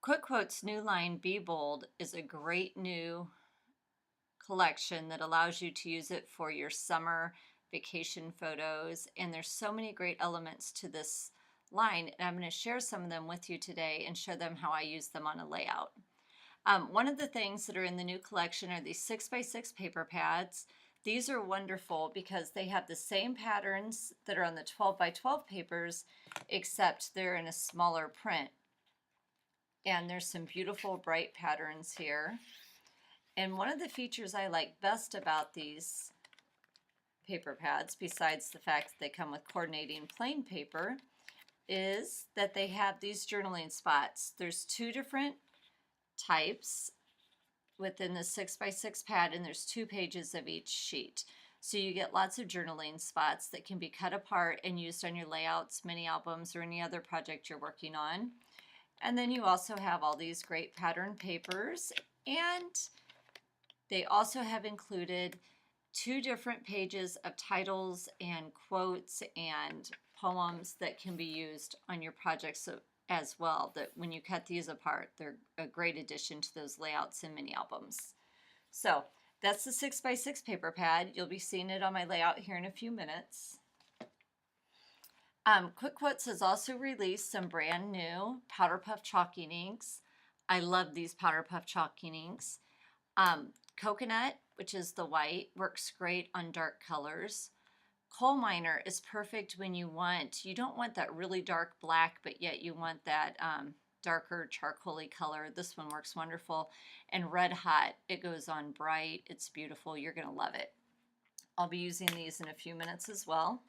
Quick Quote's new line, Be Bold, is a great new collection that allows you to use it for your summer vacation photos. And there's so many great elements to this line, and I'm going to share some of them with you today and show them how I use them on a layout. One of the things that are in the new collection are these 6x6 paper pads. These are wonderful because they have the same patterns that are on the 12x12 papers, except they're in a smaller print. And there's some beautiful bright patterns here. And one of the features I like best about these paper pads, besides the fact that they come with coordinating plain paper, is that they have these journaling spots. There's two different types within the 6x6 pad, and there's 2 pages of each sheet. So you get lots of journaling spots that can be cut apart and used on your layouts, mini albums, or any other project you're working on. And then you also have all these great pattern papers, and they also have included 2 different pages of titles and quotes and poems that can be used on your projects as well. That when you cut these apart, they're a great addition to those layouts and mini albums. So that's the 6x6 paper pad. You'll be seeing it on my layout here in a few minutes. Quick Quotes has also released some brand new Powder Puff chalking inks. I love these Powder Puff chalking inks. Coconut, which is the white, works great on dark colors. Coal Miner is perfect when you don't want that really dark black, but yet you want that darker charcoaly color. This one works wonderful. And Red Hot, it goes on bright. It's beautiful. You're going to love it. I'll be using these in a few minutes as well.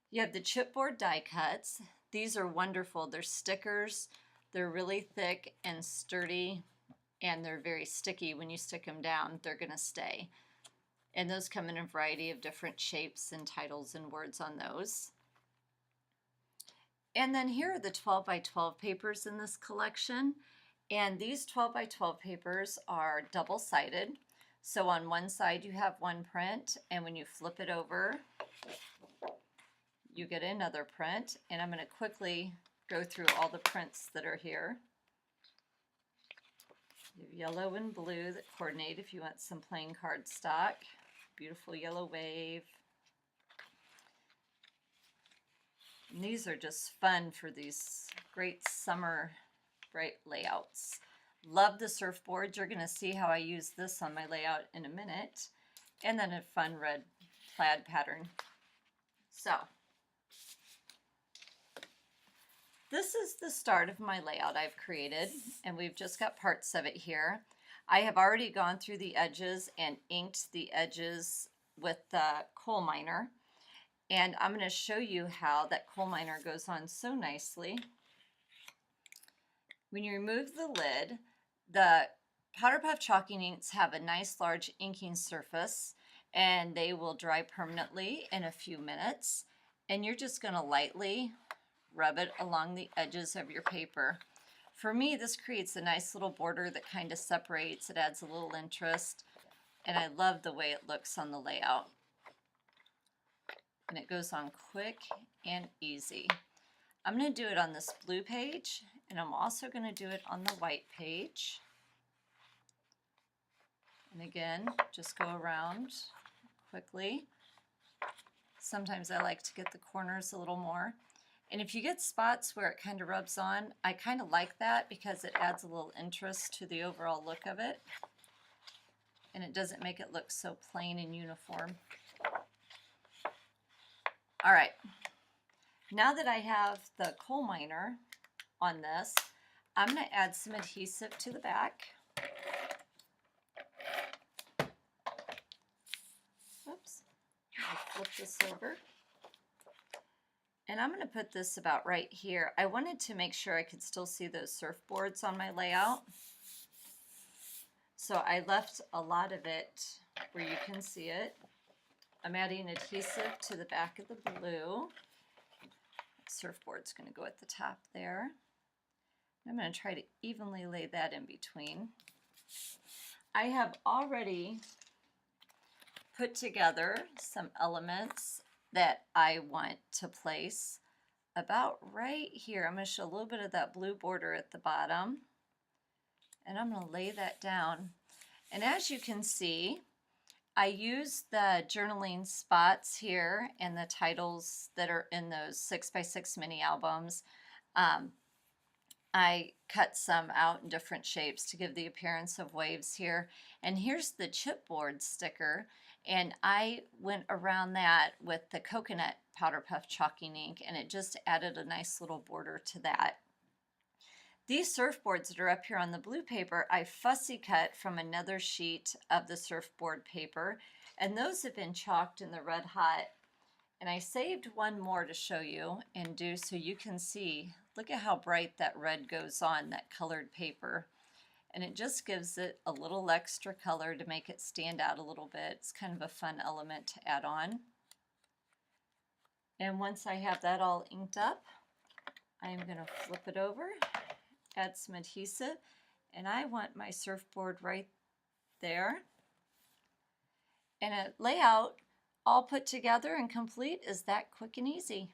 You have the chipboard die cuts. These are wonderful. They're stickers. They're really thick and sturdy, and they're very sticky. When you stick them down, they're going to stay. And those come in a variety of different shapes and titles and words on those. And then here are the 12x12 papers in this collection. And these 12x12 papers are double-sided. So on one side you have one print, and when you flip it over, you get another print. And I'm going to quickly go through all the prints that are here. You have yellow and blue that coordinate if you want some plain cardstock. Beautiful yellow wave. And these are just fun for these great summer bright layouts. Love the surfboards. You're going to see how I use this on my layout in a minute. And then a fun red plaid pattern. So this is the start of my layout I've created, and we've just got parts of it here. I have already gone through the edges and inked the edges with the Coal Miner, and I'm going to show you how that Coal Miner goes on so nicely. When you remove the lid, the Powder Puff chalking inks have a nice large inking surface, and they will dry permanently in a few minutes, and you're just going to lightly rub it along the edges of your paper. For me, this creates a nice little border that kind of separates. It adds a little interest, and I love the way it looks on the layout. And it goes on quick and easy. I'm going to do it on this blue page, and I'm also going to do it on the white page. And again, just go around quickly. Sometimes I like to get the corners a little more. And if you get spots where it kind of rubs on, I kind of like that because it adds a little interest to the overall look of it. And it doesn't make it look so plain and uniform. All right, now that I have the Coal Miner on this, I'm going to add some adhesive to the back. Oops, I'll flip this over. And I'm going to put this about right here. I wanted to make sure I could still see those surfboards on my layout. So I left a lot of it where you can see it. I'm adding adhesive to the back of the blue. Surfboard's going to go at the top there. I'm going to try to evenly lay that in between. I have already put together some elements that I want to place about right here. I'm going to show a little bit of that blue border at the bottom, and I'm going to lay that down. And as you can see, I use the journaling spots here and the titles that are in those 6x6 mini albums. I cut some out in different shapes to give the appearance of waves here. And here's the chipboard sticker, and I went around that with the coconut powder puff chalking ink, and it just added a nice little border to that. These surfboards that are up here on the blue paper, I fussy cut from another sheet of the surfboard paper, and those have been chalked in the red hot. And I saved one more to show you and do so you can see. Look at how bright that red goes on that colored paper. And it just gives it a little extra color to make it stand out a little bit. It's kind of a fun element to add on. And once I have that all inked up, I'm going to flip it over, add some adhesive, and I want my surfboard right there. And a layout all put together and complete is that quick and easy.